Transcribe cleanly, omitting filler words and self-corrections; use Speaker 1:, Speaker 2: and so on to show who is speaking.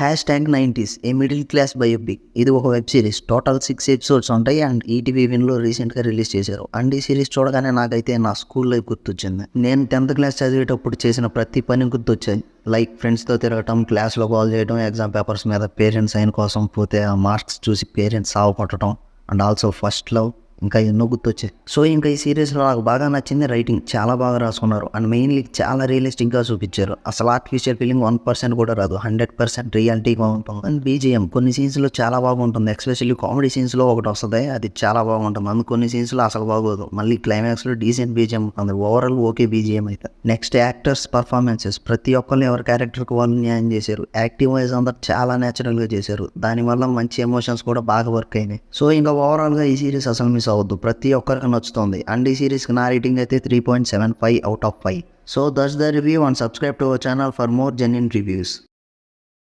Speaker 1: Hash tag 90s a middle class biopic. ఇది ఒక web series. Total 6 episodes ఉంటాయి and ETV విన్లో రీసెంట్గా release చేశారు. అండ్ ఈ సిరీస్ చూడగానే నాకైతే నా స్కూల్ లైఫ్ గుర్తొచ్చింది. నేను 10th క్లాస్ చదివేటప్పుడు చేసిన ప్రతి పని గుర్తొచ్చాయి. లైక్ ఫ్రెండ్స్తో తిరగటం, క్లాస్లో కాల్ చేయడం, ఎగ్జామ్ పేపర్స్ మీద పేరెంట్స్ సైన్ కోసం పోతే ఆ మార్క్స్ చూసి పేరెంట్స్ సాగు కొట్టడం అండ్ ఆల్సో ఫస్ట్ లవ్, ఇంకా ఎన్నో గుర్తొచ్చాయి. సో ఇంకా ఈ సిరీస్లో నాకు బాగా నచ్చింది రైటింగ్. చాలా బాగా రాసుకున్నారు అండ్ మెయిన్లీ చాలా రియలిస్టిక్గా చూపించారు. అసలు ఆర్టిఫిషియల్ ఫీలింగ్ 1% కూడా రాదు. 100% రియాలిటీగా ఉంటుంది. అండ్ బీజిఎం కొన్ని సీన్స్లో చాలా బాగుంటుంది. ఎస్పెషల్లీ కామెడీ సీన్స్లో ఒకటి వస్తుంది, అది చాలా బాగుంటుంది. అందు కొన్ని సీన్స్లో అసలు బాగోదు. మళ్ళీ క్లైమాక్స్లో డీసెంట్ బీజిఎం ఉంటుంది. ఓవరాల్ ఓకే బీజిఎం అయితే. Next actors performances. ప్రతి ఒక్కరు ఎవరి క్యారెక్టర్కి వాళ్ళు న్యాయం చేశారు. యాక్టింగ్ వైజ్ అందరూ చాలా న్యాచురల్గా చేశారు. దానివల్ల మంచి ఎమోషన్స్ కూడా బాగా వర్క్ అయినాయి. సో ఇంకా ఓవరాల్గా ఈ సిరీస్ అసలు మిస్ అవద్దు. ప్రతి ఒక్కరికి నచ్చుతుంది. అండ్ ఈ సిరీస్కి నా రేటింగ్ అయితే 3.75 out of 5. So that's the review and subscribe to our channel for more genuine reviews.